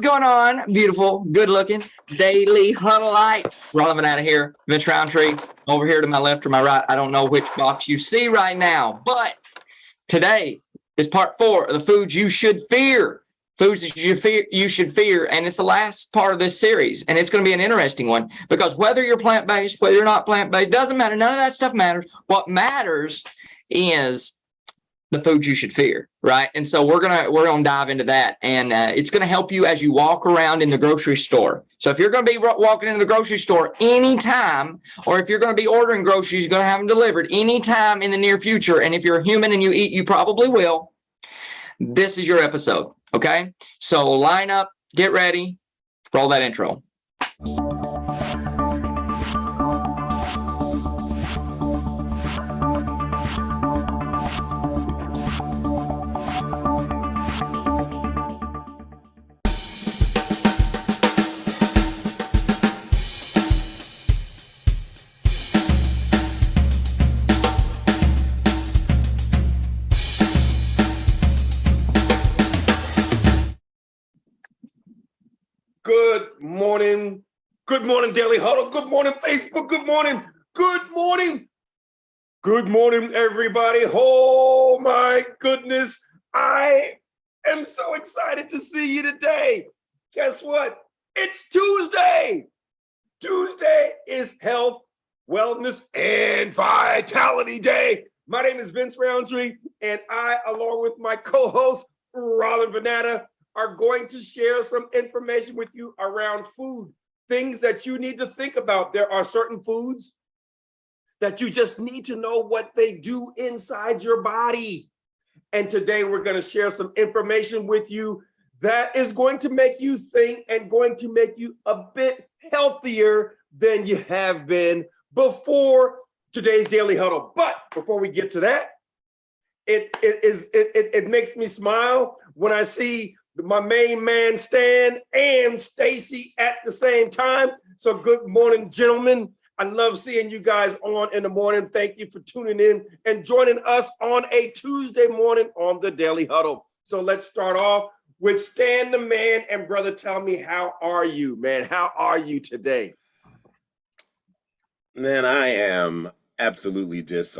Going on? Beautiful, good-looking, daily Huddleites. Rawlin, Vanatta here. Rountree over here to my left or my right. I don't know which box you see right now, but today is part 4 of the foods you should fear. Foods that you should fear, and it's the last part of this series, and it's going to be an interesting one because whether you're plant-based, whether you're not plant-based, doesn't matter. None of that stuff matters. What matters is the foods you should fear, right? And so we're gonna dive into that, and it's gonna help you as you walk around in the grocery store. So if you're gonna be walking into the grocery store anytime, or if you're gonna be ordering groceries, you're gonna have them delivered anytime in the near future. And if you're a human and you eat, you probably will. This is your episode, okay? So line up, get ready, roll that intro. Good morning, Daily Huddle. Good morning, Facebook. Good morning, everybody. Oh my goodness. I am so excited to see you today. Guess what? It's Tuesday. Tuesday is Health, Wellness, and Vitality Day. My name is Vince Rountree, and I, along with my co-host, Rawlin Vanatta, are going to share some information with you around food, things that you need to think about. There are certain foods that you just need to know what they do inside your body. And today we're going to share some information with you that is going to make you think and going to make you a bit healthier than you have been before today's Daily Huddle. But before we get to that, it makes me smile when I see my main man Stan and Stacy at the same time. So good morning, gentlemen. I love seeing you guys on in the morning. Thank you for tuning in and joining us on a Tuesday morning on the Daily Huddle. So let's start off with Stan the man. And brother, tell me, how are you, man? How are you today? Man, I am absolutely just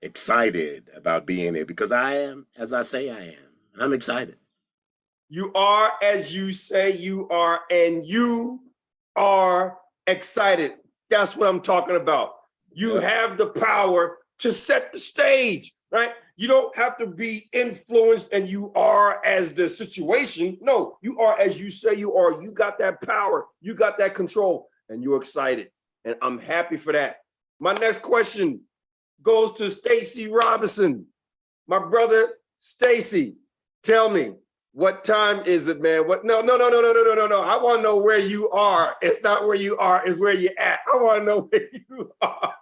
excited about being here because I am, as I say I am. I'm excited. You are as you say you are, and you are excited. That's what I'm talking about. You have the power to set the stage, right? You don't have to be influenced and you are as the situation. No, you are as you say you are. You got that power. You got that control, and you're excited. And I'm happy for that. My next question goes to Stacy Robinson. My brother, Stacy, tell me, what time is it, man? No. I want to know where you are. It's not where you are, it's where you're at. I want to know where you are.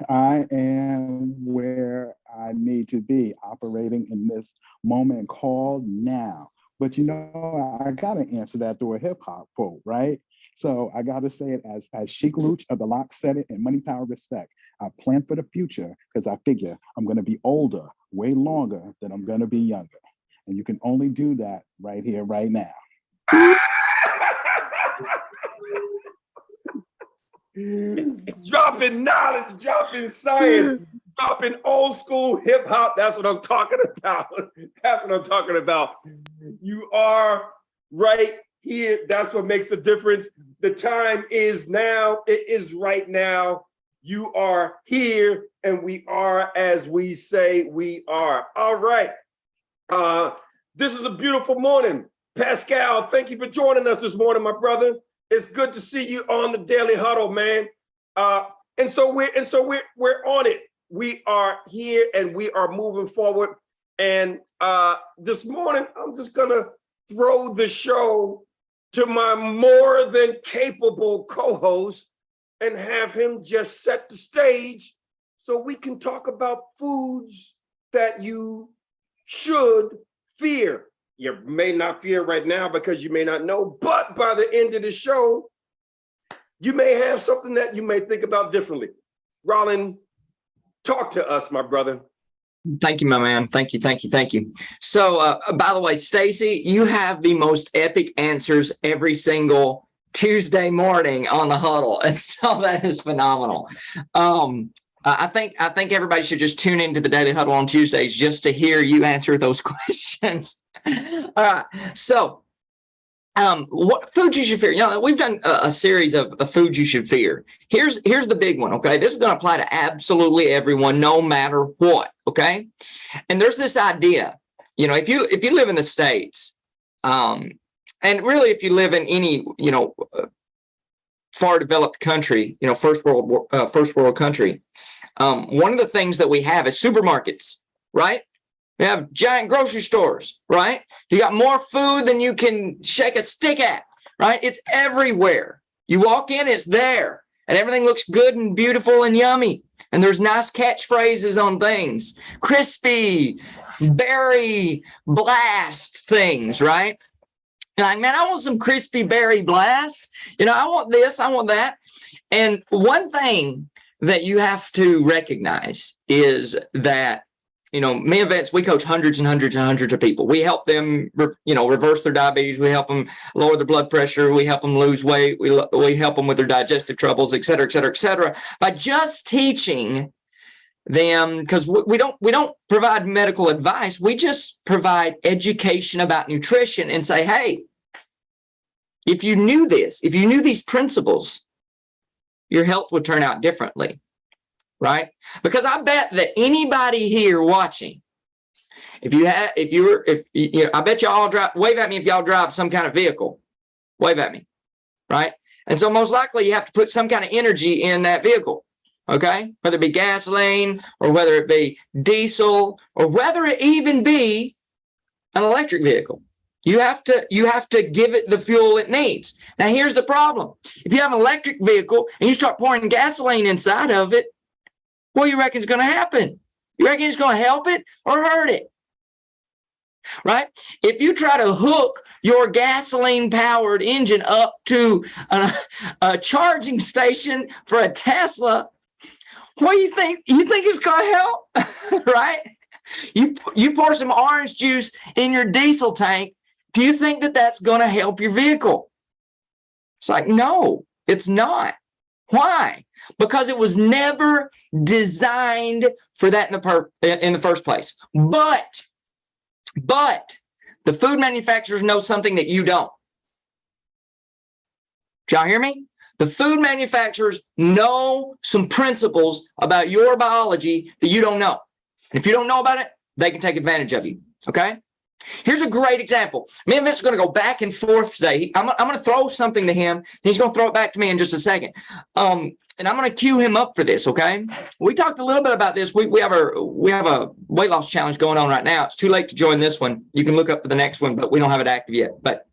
I am where I need to be, operating in this moment called now. But I got to answer that through a hip hop quote, right? So I got to say it as Chic Luch of the Lock said it in Money, Power, Respect. I plan for the future because I figure I'm going to be older way longer than I'm going to be younger. And you can only do that right here, right now. Dropping knowledge, dropping science, dropping old school hip hop. That's what I'm talking about. That's what I'm talking about. You are right here. That's what makes a difference. The time is now. It is right now. You are here, and we are as we say we are. All right. This is a beautiful morning. Pascal, thank you for joining us this morning, my brother. It's good to see you on the Daily Huddle, man. And so we're on it. We are here and we are moving forward. And this morning, I'm just gonna throw the show to my more than capable co-host and have him just set the stage so we can talk about foods that you should fear. You may not fear right now because you may not know, but by the end of the show, you may have something that you may think about differently. Rawlin, talk to us, my brother. Thank you, my man. Thank you, thank you, thank you. So, by the way, Stacy, you have the most epic answers every single Tuesday morning on the Huddle, and so that is phenomenal. I think everybody should just tune into the Daily Huddle on Tuesdays just to hear you answer those questions. All right, so what foods you should fear? You know, we've done a series of foods you should fear. Here's the big one. Okay, this is going to apply to absolutely everyone, no matter what. Okay, and there's this idea. You know, if you live in the States, and really if you live in any far developed country, first world country, one of the things that we have is supermarkets, right? We have giant grocery stores, right? You got more food than you can shake a stick at, right? It's everywhere. You walk in, it's there, and everything looks good and beautiful and yummy. And there's nice catchphrases on things, crispy, berry blast things, right? You're like, man, I want some crispy berry blast. I want this, I want that. And one thing that you have to recognize is that me and Vince, we coach hundreds and hundreds and hundreds of people. We help them, reverse their diabetes. We help them lower their blood pressure. We help them lose weight. We help them with their digestive troubles, et cetera, et cetera, et cetera, by just teaching them, because we don't provide medical advice. We just provide education about nutrition and say, hey, if you knew this, if you knew these principles, your health would turn out differently. Right? Because I bet that anybody here watching, I bet y'all wave at me if y'all drive some kind of vehicle. Wave at me. Right? And so most likely you have to put some kind of energy in that vehicle. Okay? Whether it be gasoline or whether it be diesel or whether it even be an electric vehicle. You have to give it the fuel it needs. Now here's the problem. If you have an electric vehicle and you start pouring gasoline inside of it, what do you reckon is going to happen? You reckon it's going to help it or hurt it? Right? If you try to hook your gasoline-powered engine up to a charging station for a Tesla, what do you think? You think it's going to help? Right? You pour some orange juice in your diesel tank. Do you think that that's going to help your vehicle? It's like, no, it's not. Why? Because it was never designed for that in the first place. But the food manufacturers know something that you don't. Did y'all hear me? The food manufacturers know some principles about your biology that you don't know. And if you don't know about it, they can take advantage of you. Okay? Here's a great example. Me and Vince are going to go back and forth today. I'm going to throw something to him. He's going to throw it back to me in just a second. And I'm going to cue him up for this, okay? We talked a little bit about this. We have a weight loss challenge going on right now. It's too late to join this one. You can look up for the next one, but we don't have it active yet. But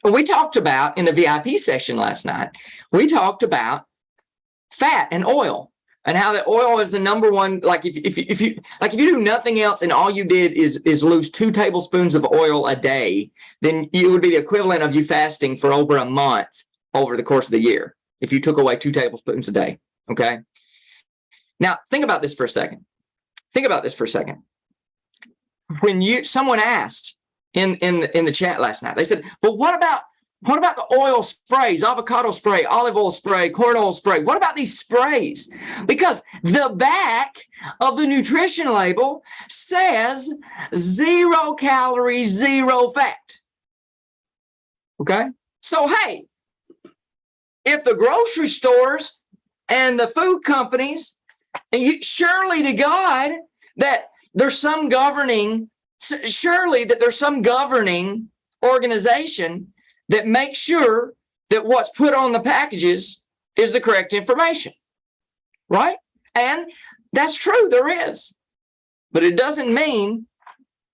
we talked about in the VIP session last night, we talked about fat and oil. And how the oil is the number one, like if you do nothing else and all you did is lose 2 tablespoons of oil a day, then it would be the equivalent of you fasting for over a month over the course of the year if you took away 2 tablespoons a day. Okay. Now think about this for a second. When someone asked in the chat last night, they said, "Well, what about the oil sprays, avocado spray, olive oil spray, corn oil spray? What about these sprays?" Because the back of the nutrition label says 0 calories, 0 fat. Okay? So, hey, if the grocery stores and the food companies, and surely to God that there's some governing organization that makes sure that what's put on the packages is the correct information, right? And that's true, there is. But it doesn't mean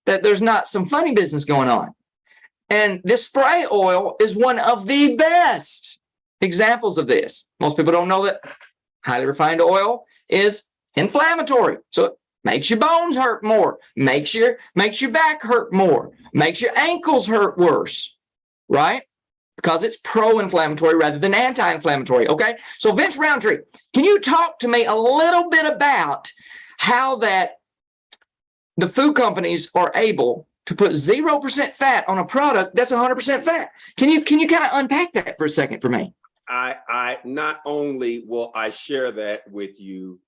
that there's not some funny business going on. And this spray oil is one of the best examples of this. Most people don't know that highly refined oil is inflammatory. So it makes your bones hurt more, makes your back hurt more, makes your ankles hurt worse. Right? because it's pro-inflammatory rather than anti-inflammatory. Okay, so Vince Rountree, can you talk to me a little bit about how that the food companies are able to put 0% fat on a product that's 100% fat? Can you kind of unpack that for a second for me? I not only will I share that with you,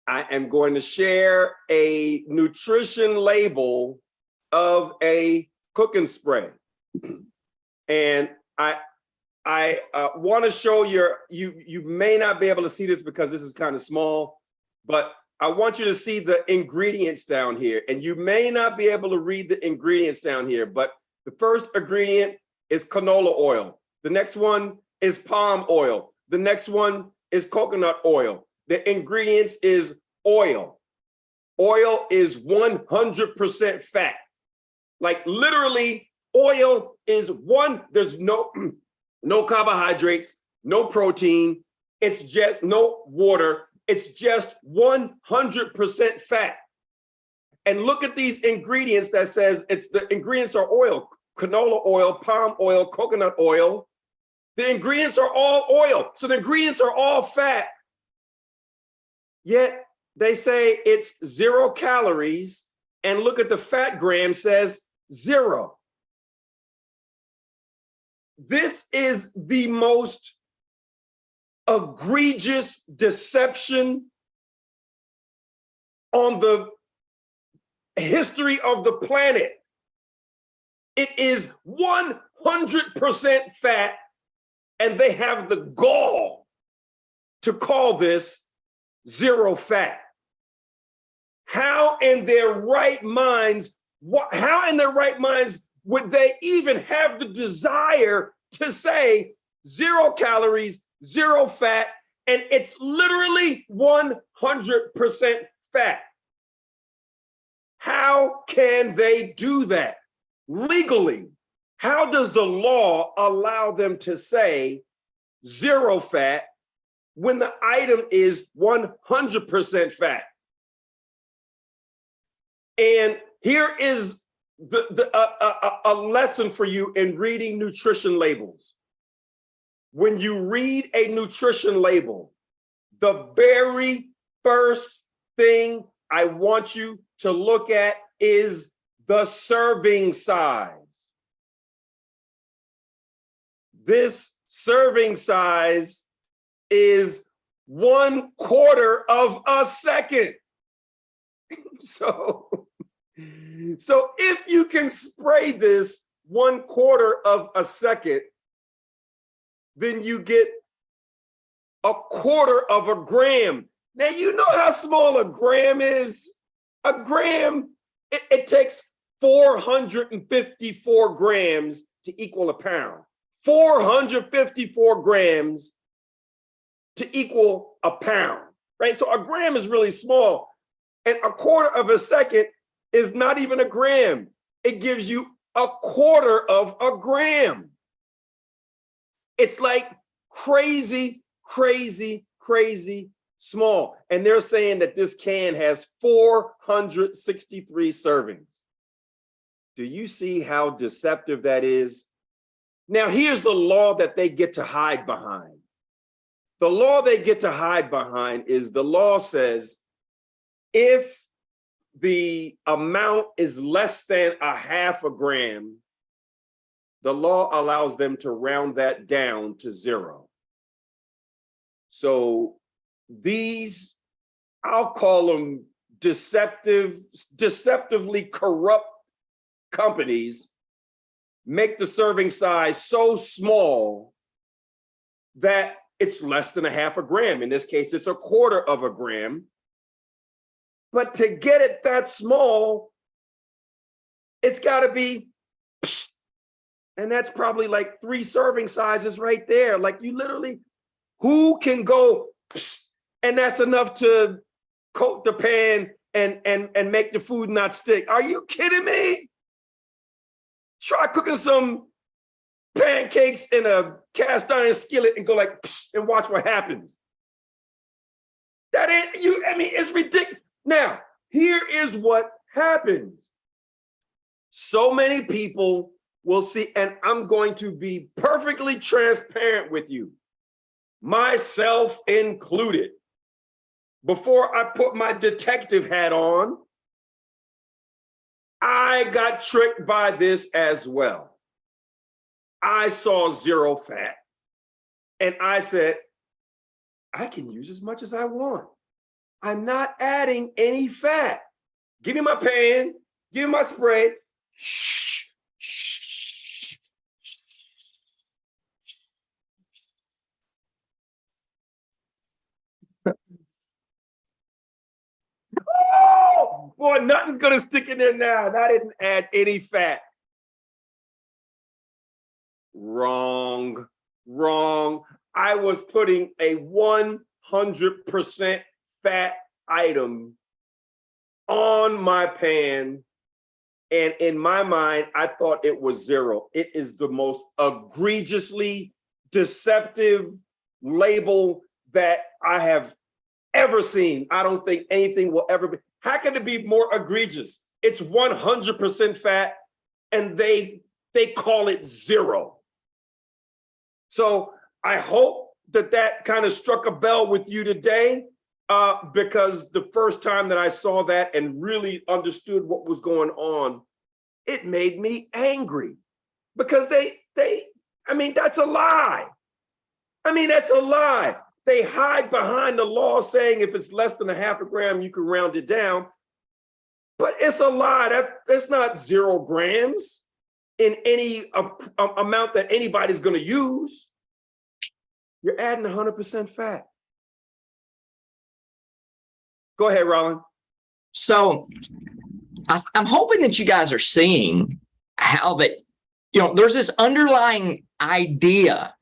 I am going to share a nutrition label of a cooking spray. And I want to show you may not be able to see this because this is kind of small, but I want you to see the ingredients down here. And you may not be able to read the ingredients down here, but the first ingredient is canola oil. The next one is palm oil. The next one is coconut oil. The ingredients is oil. Oil is 100% fat. Like literally, oil is there's no carbohydrates, no protein. It's just no water. It's just 100% fat. And look at these ingredients that says the ingredients are oil, canola oil, palm oil, coconut oil. The ingredients are all oil. So the ingredients are all fat. Yet they say it's 0 calories. And look at the fat gram says 0. This is the most egregious deception on the history of the planet. It is 100% fat, and they have the gall to call this 0 fat. How in their right minds would they even have the desire to say 0 calories, 0 fat, and it's literally 100% fat? How can they do that legally? How does the law allow them to say 0 fat when the item is 100% fat? And here is a lesson for you in reading nutrition labels. When you read a nutrition label, the very first thing I want you to look at is the serving size. This serving size is 1/4 of a second. So if you can spray this 1/4 of a second, then you get 1/4 of a gram. Now, you know how small a gram is? A gram, it takes 454 grams to equal a pound. 454 grams to equal a pound, right? So a gram is really small. And 1/4 of a second is not even a gram. It gives you 1/4 of a gram. It's like crazy, crazy, crazy small. And they're saying that this can has 463 servings. Do you see how deceptive that is? Now, here's the law that they get to hide behind. The law they get to hide behind is the law says if the amount is less than 1/2 gram, the law allows them to round that down to 0. So these, I'll call them deceptively corrupt companies, make the serving size so small that it's less than 1/2 gram. In this case, it's 1/4 of a gram. But to get it that small, it's got to be, and that's probably like 3 serving sizes right there. Like you literally, who can go, and that's enough to coat the pan and make the food not stick? Are you kidding me? Try cooking some pancakes in a cast iron skillet and go like, and watch what happens. That ain't you. I mean, it's ridiculous. Now, here is what happens. So many people will see, and I'm going to be perfectly transparent with you, myself included. Before I put my detective hat on, I got tricked by this as well. I saw 0 fat, and I said, I can use as much as I want. I'm not adding any fat. Give me my pan, give me my spray. Oh, boy, nothing's gonna stick in there now. And I didn't add any fat. Wrong. I was putting a 100% fat item on my pan. And in my mind, I thought it was 0. It is the most egregiously deceptive label that I have ever seen. I don't think anything will ever be. How can it be more egregious? It's 100% fat and they call it 0. So I hope that kind of struck a bell with you today, because the first time that I saw that and really understood what was going on, it made me angry, because I mean, that's a lie. That's a lie. They hide behind the law saying if it's less than 0.5 gram, you can round it down. But it's a lie. That's not 0 grams in any amount that anybody's going to use. You're adding 100% fat. Go ahead, Rawlin. So I'm hoping that you guys are seeing how that, there's this underlying idea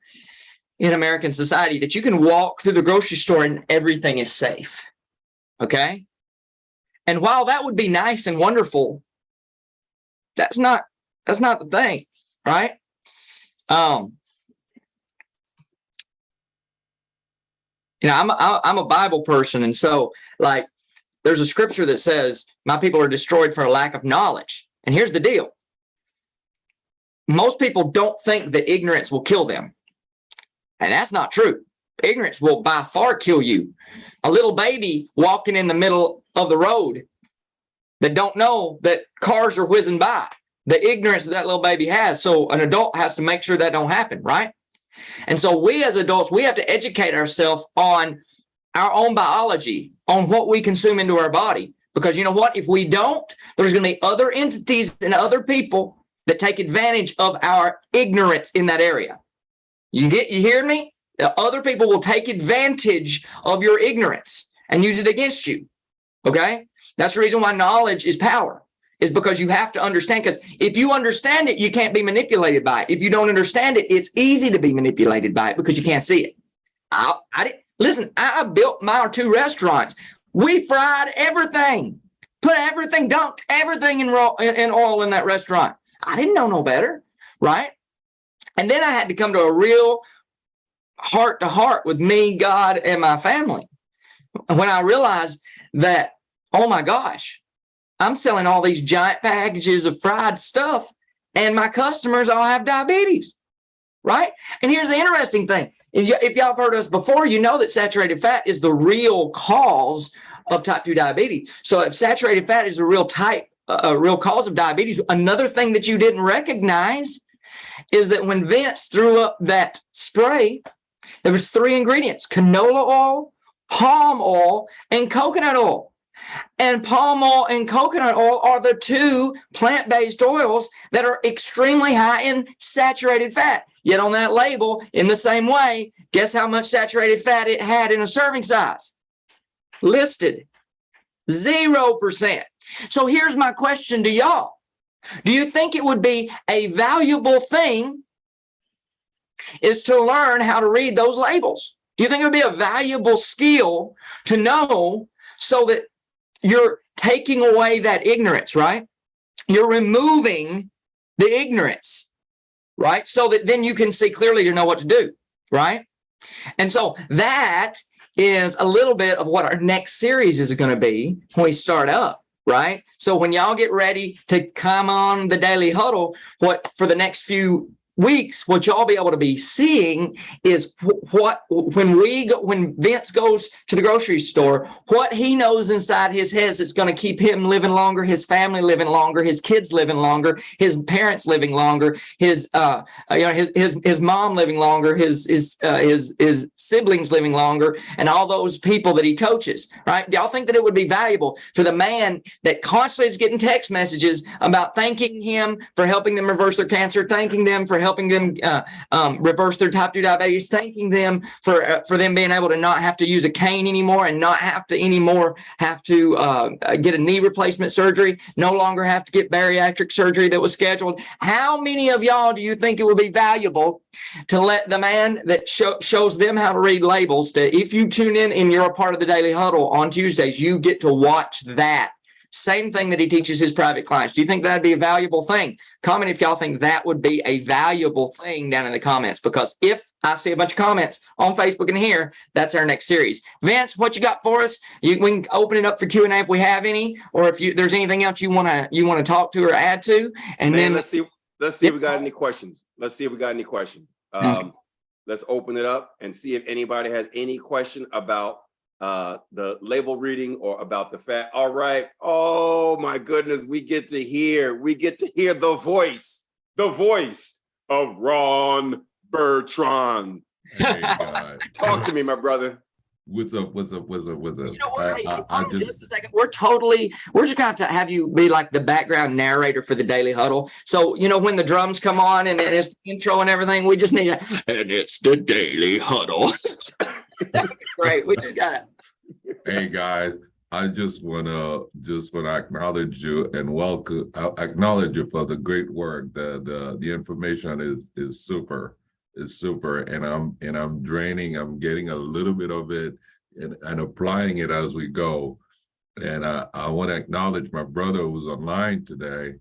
in American society that you can walk through the grocery store and everything is safe. Okay. And while that would be nice and wonderful, that's not the thing, right? I'm a Bible person. And so like, there's a scripture that says, my people are destroyed for a lack of knowledge. And here's the deal. Most people don't think that ignorance will kill them. And that's not true. Ignorance will by far kill you. A little baby walking in the middle of the road that don't know that cars are whizzing by, the ignorance that little baby has. So an adult has to make sure that don't happen, right? And so we as adults, we have to educate ourselves on our own biology, on what we consume into our body. Because you know what? If we don't, there's going to be other entities and other people that take advantage of our ignorance in that area. You hear me? Other people will take advantage of your ignorance and use it against you. Okay? That's the reason why knowledge is power, is because you have to understand. Because if you understand it, you can't be manipulated by it. If you don't understand it, it's easy to be manipulated by it because you can't see it. Listen, I built my 2 restaurants. We fried everything, dunked everything in oil in that restaurant. I didn't know no better, right? And then I had to come to a real heart-to-heart with me, God, and my family. When I realized that, oh my gosh, I'm selling all these giant packages of fried stuff and my customers all have diabetes, right? And here's the interesting thing. If y'all have heard us before, you know that saturated fat is the real cause of type 2 diabetes. So if saturated fat is a real cause of diabetes, another thing that you didn't recognize is that when Vince threw up that spray, there was 3 ingredients: canola oil, palm oil, and coconut oil. And palm oil and coconut oil are the 2 plant-based oils that are extremely high in saturated fat. Yet on that label, in the same way, guess how much saturated fat it had in a serving size? Listed 0%. So here's my question to y'all. Do you think it would be a valuable thing is to learn how to read those labels? Do you think it would be a valuable skill to know so that you're taking away that ignorance, right? You're removing the ignorance, right? So that then you can see clearly to know what to do, right? And so that is a little bit of what our next series is going to be when we start up. right? So when y'all get ready to come on the Daily Huddle, what for the next few weeks, what y'all be able to be seeing is when Vince goes to the grocery store, what he knows inside his head that's going to keep him living longer, his family living longer, his kids living longer, his parents living longer, his mom living longer, his siblings living longer, and all those people that he coaches, right? Do y'all think that it would be valuable for the man that constantly is getting text messages about thanking him for helping them reverse their cancer, thanking them for helping them reverse their type 2 diabetes, thanking them for them being able to not have to use a cane anymore and not have to get a knee replacement surgery, no longer have to get bariatric surgery that was scheduled? How many of y'all do you think it would be valuable to let the man that shows them how to read labels, to, if you tune in and you're a part of the Daily Huddle on Tuesdays, you get to watch that same thing that he teaches his private clients? Do you think that'd be a valuable thing? Comment if y'all think that would be a valuable thing down in the comments, because if I see a bunch of comments on Facebook and here, that's our next series. Vince, what you got for us? We can open it up for Q&A if we have any, or if there's anything else you want to talk to or add to. And then let's see if we got any questions. Let's open it up and see if anybody has any question about the label reading or about the fact. All right. Oh my goodness. We get to hear the voice of Ron Bertrand. Hey, God. Talk to me, my brother. What's up? You know what? Just a second. We're just going to have you be like the background narrator for the Daily Huddle. So, when the drums come on and it's the intro and everything, we just need and it's the Daily Huddle. Great. We just got it. Hey guys, I just want to acknowledge you and welcome. Acknowledge you for the great work. The information is super, and I'm draining. I'm getting a little bit of it and applying it as we go. And I want to acknowledge my brother who's online today.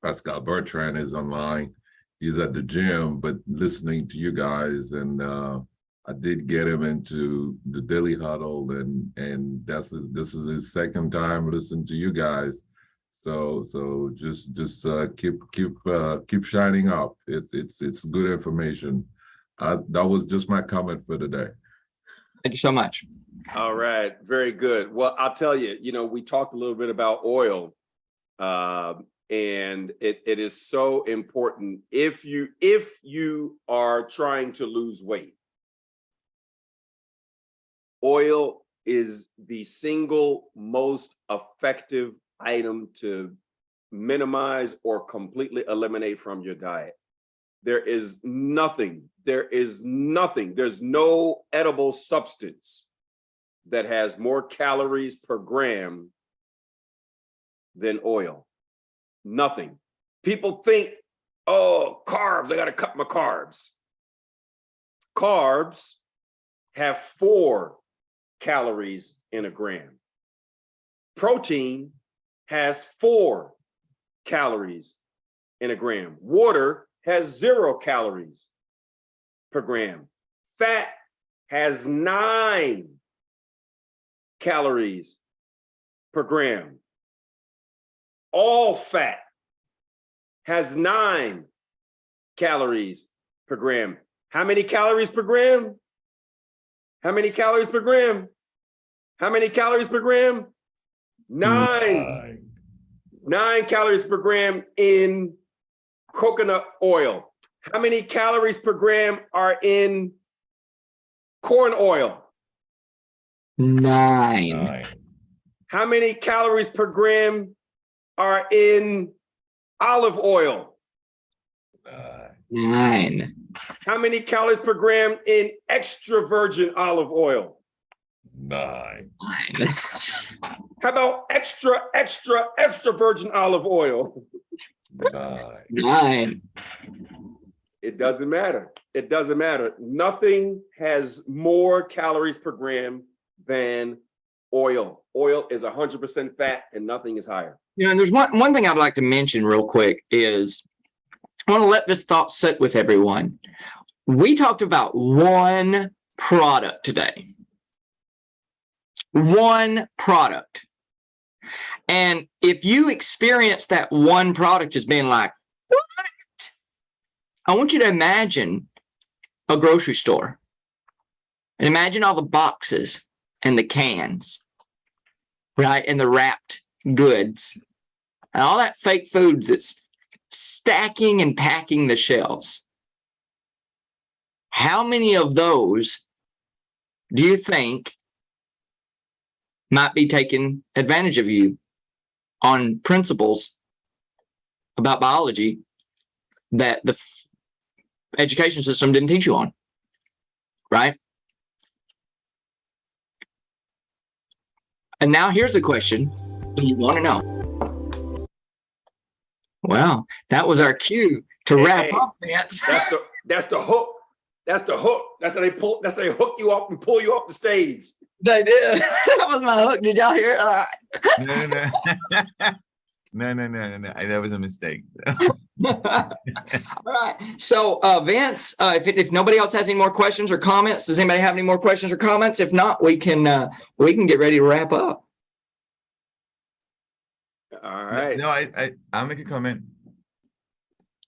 Pascal Bertrand is online. He's at the gym, but listening to you guys, and I did get him into the Daily Huddle, and this is his second time listening to you guys. So just keep shining up. It's good information. That was just my comment for today. Thank you so much. All right, very good. Well, I'll tell you, we talked a little bit about oil, and it is so important if you are trying to lose weight. Oil is the single most effective item to minimize or completely eliminate from your diet. There's no edible substance that has more calories per gram than oil. Nothing. People think, oh, carbs, I got to cut my carbs. Carbs have 4 calories in a gram. Protein has 4 calories in a gram. Water has 0 calories per gram. Fat has 9 calories per gram. All fat has 9 calories per gram. How many calories per gram? How many calories per gram? How many calories per gram? 9. 9 calories per gram in coconut oil. How many calories per gram are in corn oil? 9. How many calories per gram are in olive oil? 9. How many calories per gram in extra virgin olive oil? 9. 9. How about extra virgin olive oil? 9. It doesn't matter. It doesn't matter. Nothing has more calories per gram than oil. Oil is 100% fat and nothing is higher. And there's one thing I'd like to mention real quick is I want to let this thought sit with everyone. We talked about one product today. One product. And if you experience that one product as being like, what? I want you to imagine a grocery store and imagine all the boxes and the cans, right? And the wrapped goods and all that fake foods that's stacking and packing the shelves. How many of those do you think might be taking advantage of you on principles about biology that the education system didn't teach you on, right? And now here's the question you want to know. Well, that was our cue to wrap up, Vance. That's the hook. That's the hook. That's how they pull. That's how they hook you up and pull you off the stage. They did. That was my hook. Did y'all hear it? No. That was a mistake. All right. So, Vince, if nobody else has any more questions or comments, does anybody have any more questions or comments? If not, we can get ready to wrap up. All right. No, I'll make a comment.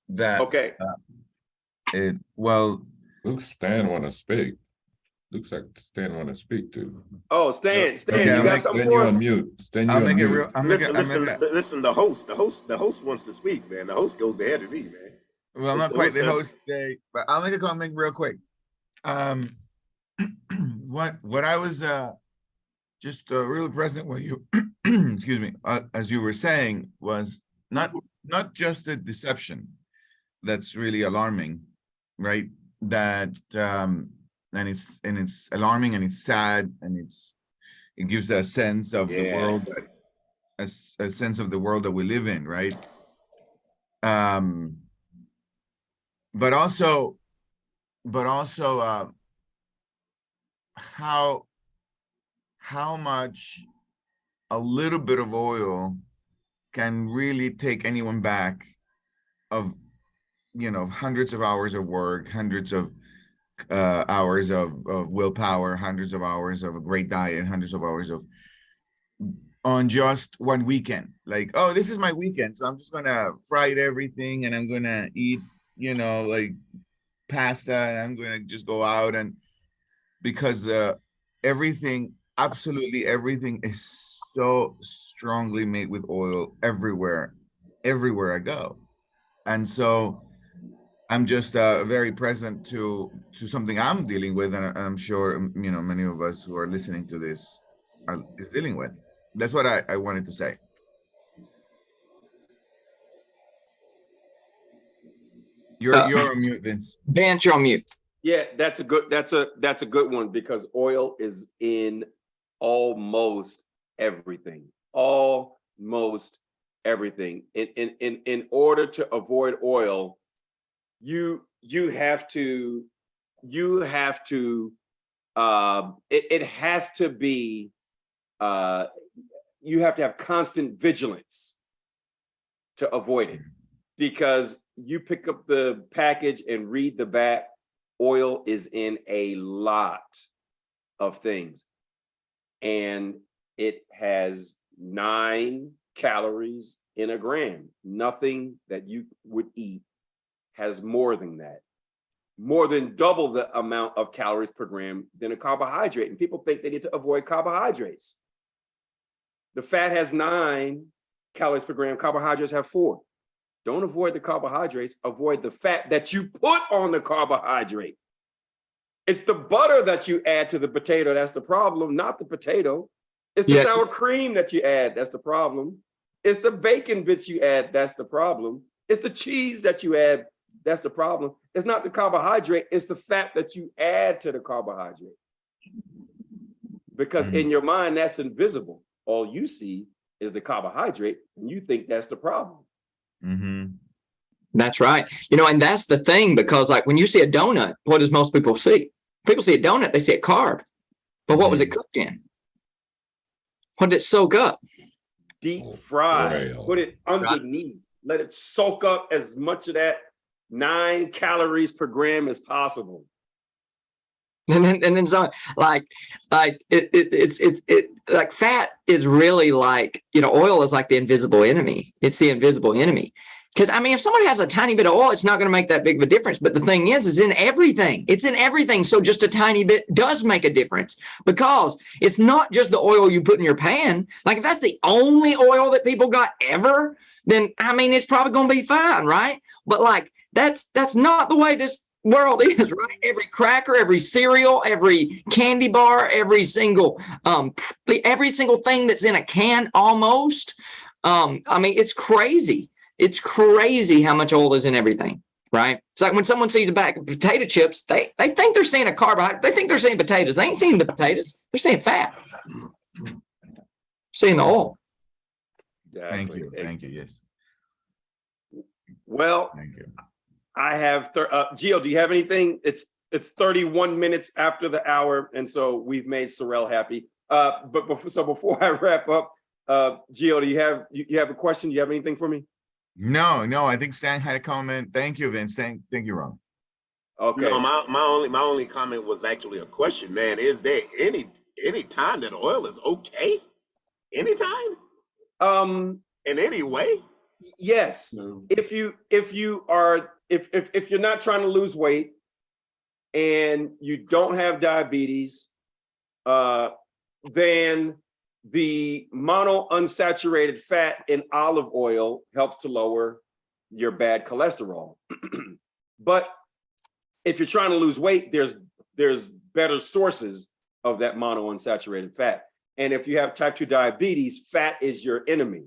That Okay. Looks Stan want to speak. Looks like Stan want to speak too. Oh, Stan, Okay, you I'll got make- something Stan, for you us? on mute. Stan, you I'll on make it mute. real. Listen. The host wants to speak, man. The host goes ahead of me, man. Well, I'm not The quite the host host today, but I'll make a comment real quick. What I was just really present what you excuse me, as you were saying, was not just the deception that's really alarming, right? That and it's alarming and it's sad and it gives a sense of the world, a sense of the world that we live in, right? But also how much a little bit of oil can really take anyone back of, hundreds of hours of work, hundreds of hours of willpower, hundreds of hours of a great diet, hundreds of hours of on just one weekend. Like, oh, this is my weekend, so I'm just gonna fry everything and I'm gonna eat, like pasta, and I'm gonna just go out, and because absolutely everything is so strongly made with oil everywhere I go. And so I'm just very present to something I'm dealing with, and I'm sure many of us who are listening to this is dealing with. That's what I wanted to say. You're on mute, Vince. Vance, you're on mute. Yeah, that's a good one, because oil is in almost everything. Almost everything. In order to avoid oil, you have to it has to be you have to have constant vigilance to avoid it, because you pick up the package and read the back, oil is in a lot of things, and it has 9 calories in a gram. Nothing that you would eat has more than that, more than double the amount of calories per gram than a carbohydrate. And people think they need to avoid carbohydrates. The fat has 9 calories per gram, carbohydrates have 4. Don't avoid the carbohydrates, avoid the fat that you put on the carbohydrate. It's the butter that you add to the potato that's the problem, not the potato. It's the sour cream that you add, that's the problem. It's the bacon bits you add, that's the problem. It's the cheese that you add, that's the problem. It's not the carbohydrate, it's the fat that you add to the carbohydrate. Because in your mind, that's invisible. All you see is the carbohydrate, and you think that's the problem. That's right. And that's the thing, because like when you see a donut, what does most people see? People see a donut, they see a carb. But what was it cooked in? What did it soak up? Deep fried. Oil. Put it underneath. Let it soak up as much of that 9 calories per gram as possible. And then so it's like fat is really like, oil is like the invisible enemy. It's the invisible enemy. Because I mean, if somebody has a tiny bit of oil, it's not going to make that big of a difference. But the thing is in everything. It's in everything. So just a tiny bit does make a difference, because it's not just the oil you put in your pan. Like if that's the only oil that people got ever, then I mean, it's probably going to be fine, right? But like that's not the way this world is, right? Every cracker, every cereal, every candy bar, every single thing that's in a can almost. I mean, it's crazy. It's crazy how much oil is in everything, right? It's like when someone sees a bag of potato chips, they think they're seeing a carbohydrate. They think they're seeing potatoes. They ain't seeing the potatoes. They're seeing fat. Seeing the oil. Exactly. Thank you. Yes. Well, Thank you. I have, Gio, do you have anything? It's 31 minutes after the hour, and so we've made Sorrel happy. But before I wrap up, Gio, do you have a question? Do you have anything for me? No, I think Stan had a comment. Thank you, Vince. Thank you, Ron. Okay. No, my only comment was actually a question, man. Is there any time that oil is okay? Anytime? In any way? Yes. No. If you're not trying to lose weight and you don't have diabetes, then the monounsaturated fat in olive oil helps to lower your bad cholesterol. But if you're trying to lose weight, there's better sources of that monounsaturated fat. And if you have type 2 diabetes, fat is your enemy,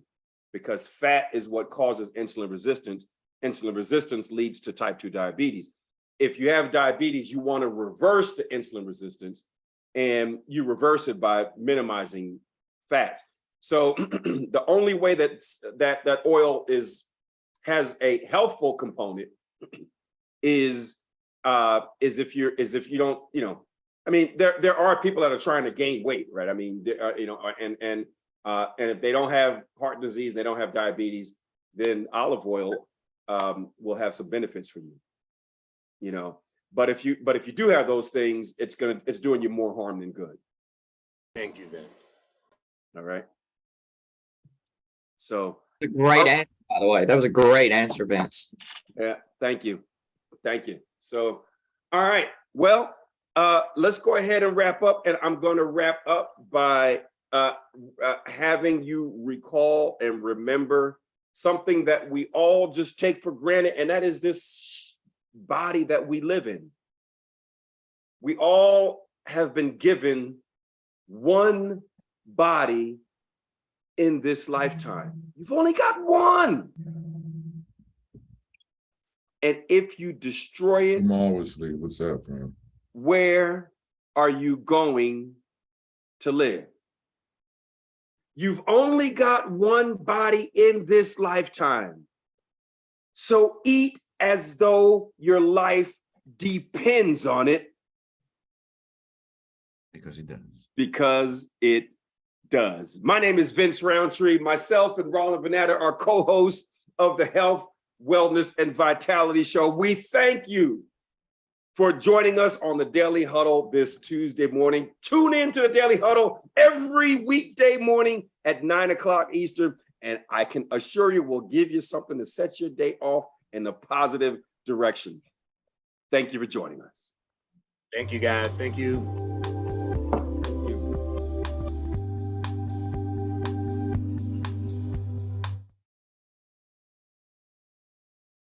because fat is what causes insulin resistance. Insulin resistance leads to type 2 diabetes. If you have diabetes, you want to reverse the insulin resistance, and you reverse it by minimizing fats. So the only way that oil has a healthful component is if you don't, I mean, there are people that are trying to gain weight, right? I mean, and if they don't have heart disease, they don't have diabetes, then olive oil will have some benefits for you. But if you do have those things, it's doing you more harm than good. Thank you, Vince. All right. So A great answer, by the way. That was a great answer, Vince. yeah, thank you. So, all right. Well, let's go ahead and wrap up, and I'm going to wrap up by having you recall and remember something that we all just take for granted, and that is this body that we live in. We all have been given one body in this lifetime. You've only got one. And if you destroy it, I'm always asleep. What's up, man? where are you going to live? You've only got one body in this lifetime. So eat as though your life depends on it. Because it does. Because it does. My name is Vince Rountree. Myself and Rawlin Vanatta are co-hosts of the Health, Wellness, and Vitality Show. We thank you for joining us on the Daily Huddle this Tuesday morning. Tune in to the Daily Huddle every weekday morning at 9 o'clock Eastern, and I can assure you we'll give you something to set your day off in a positive direction. Thank you for joining us. Thank you, guys. Thank you.